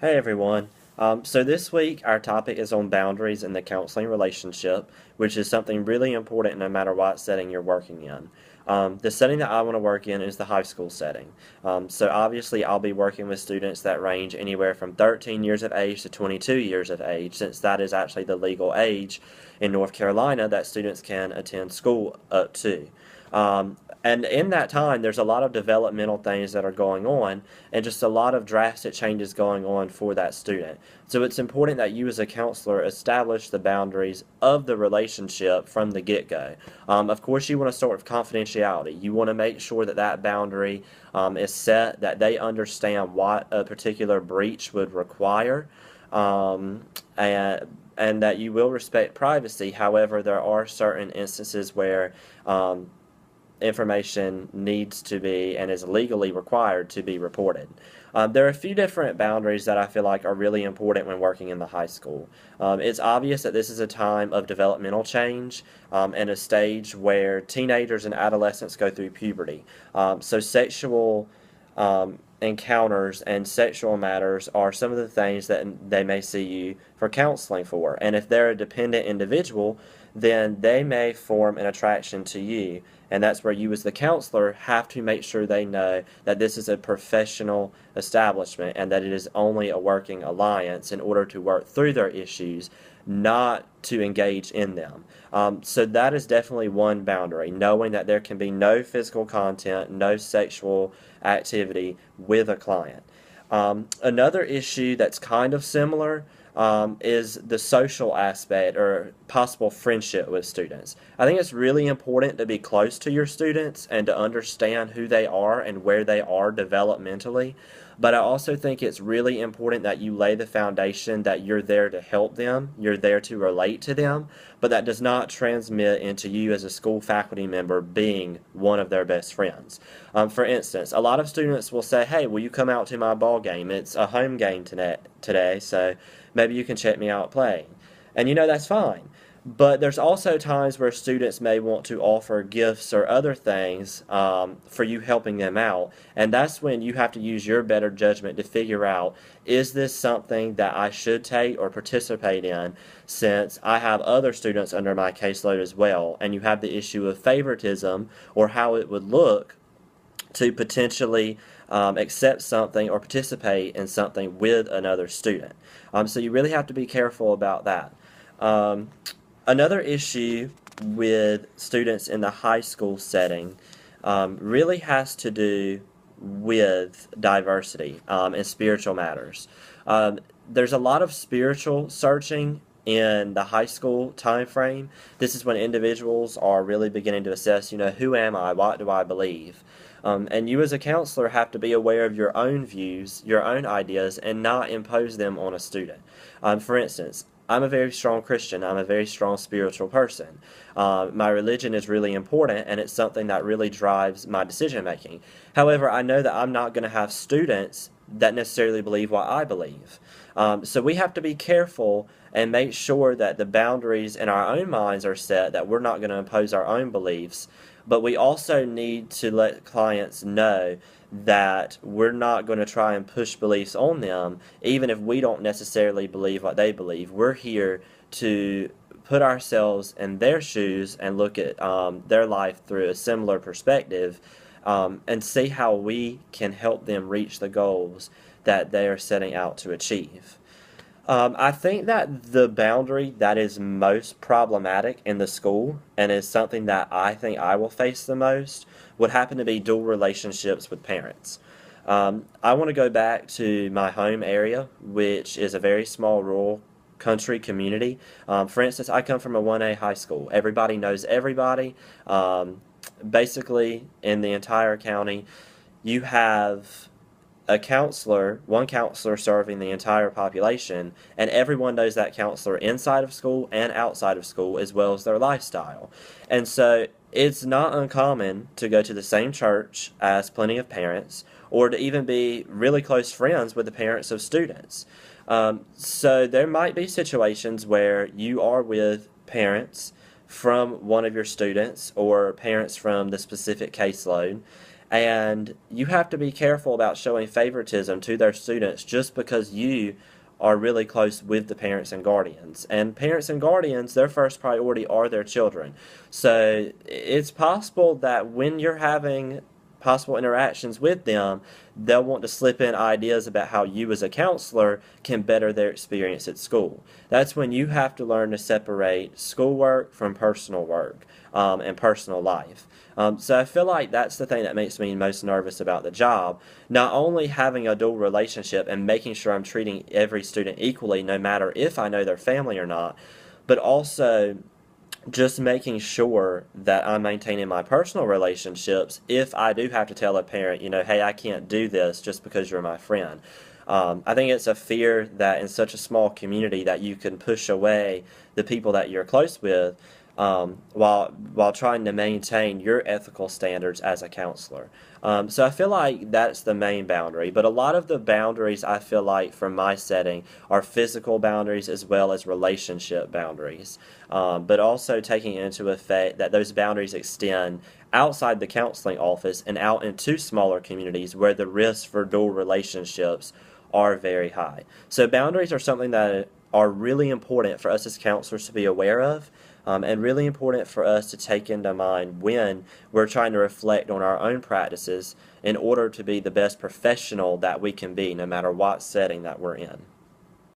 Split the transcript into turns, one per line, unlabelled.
Hey everyone. So this week our topic is on boundaries in the counseling relationship, which is something really important no matter what setting you're working in. The setting that I want to work in is the high school setting. So obviously I'll be working with students that range anywhere from 13 years of age to 22 years of age, since that is actually the legal age in North Carolina that students can attend school up to. And in that time, there's a lot of developmental things that are going on and just a lot of drastic changes going on for that student. So it's important that you as a counselor establish the boundaries of the relationship from the get-go. Of course, you want to start with confidentiality. You want to make sure that that boundary is set, that they understand what a particular breach would require. Um, and that you will respect privacy. However, there are certain instances where information needs to be and is legally required to be reported. There are a few different boundaries that I feel like are really important when working in the high school. It's obvious that this is a time of developmental change and a stage where teenagers and adolescents go through puberty. So sexual encounters and sexual matters are some of the things that they may see you for counseling for. And if they're a dependent individual, then they may form an attraction to you. And that's where you as the counselor have to make sure they know that this is a professional establishment and that it is only a working alliance in order to work through their issues, not to engage in them. So that is definitely one boundary, knowing that there can be no physical content, no sexual activity with a client. Another issue that's kind of similar is the social aspect or possible friendship with students. I think it's really important to be close to your students and to understand who they are and where they are developmentally. But I also think it's really important that you lay the foundation that you're there to help them, you're there to relate to them, but that does not transmit into you as a school faculty member being one of their best friends. For instance, a lot of students will say, hey, will you come out to my ball game? It's a home game today, so maybe you can check me out playing. And that's fine. But there's also times where students may want to offer gifts or other things for you helping them out. And that's when you have to use your better judgment to figure out, is this something that I should take or participate in, since I have other students under my caseload as well. And you have the issue of favoritism or how it would look to potentially accept something or participate in something with another student. So you really have to be careful about that. Another issue with students in the high school setting really has to do with diversity and spiritual matters. There's a lot of spiritual searching in the high school time frame. This is when individuals are really beginning to assess, who am I? What do I believe? And you as a counselor have to be aware of your own views, your own ideas, and not impose them on a student. For instance, I'm a very strong Christian. I'm a very strong spiritual person. My religion is really important, and it's something that really drives my decision making. However, I know that I'm not going to have students that necessarily believe what I believe. So we have to be careful and make sure that the boundaries in our own minds are set, that we're not going to impose our own beliefs. But we also need to let clients know that we're not going to try and push beliefs on them, even if we don't necessarily believe what they believe. We're here to put ourselves in their shoes and look at their life through a similar perspective and see how we can help them reach the goals that they are setting out to achieve. I think that the boundary that is most problematic in the school and is something that I think I will face the most would happen to be dual relationships with parents. I want to go back to my home area, which is a very small rural country community. For instance, I come from a 1A high school. Everybody knows everybody. Basically, in the entire county, you have one counselor serving the entire population, and everyone knows that counselor inside of school and outside of school, as well as their lifestyle. And so it's not uncommon to go to the same church as plenty of parents, or to even be really close friends with the parents of students. So there might be situations where you are with parents from one of your students or parents from the specific caseload, And you have to be careful about showing favoritism to their students just because you are really close with the parents and guardians. And parents and guardians, their first priority are their children. So it's possible that when you're having possible interactions with them, they'll want to slip in ideas about how you as a counselor can better their experience at school. That's when you have to learn to separate schoolwork from personal work and personal life. So I feel like that's the thing that makes me most nervous about the job. Not only having a dual relationship and making sure I'm treating every student equally, no matter if I know their family or not, but also just making sure that I'm maintaining my personal relationships if I do have to tell a parent, hey, I can't do this just because you're my friend. I think it's a fear that in such a small community that you can push away the people that you're close with while trying to maintain your ethical standards as a counselor. So I feel like that's the main boundary, but a lot of the boundaries I feel like from my setting are physical boundaries as well as relationship boundaries, but also taking into effect that those boundaries extend outside the counseling office and out into smaller communities where the risks for dual relationships are very high. So boundaries are something that are really important for us as counselors to be aware of, and really important for us to take into mind when we're trying to reflect on our own practices in order to be the best professional that we can be, no matter what setting that we're in.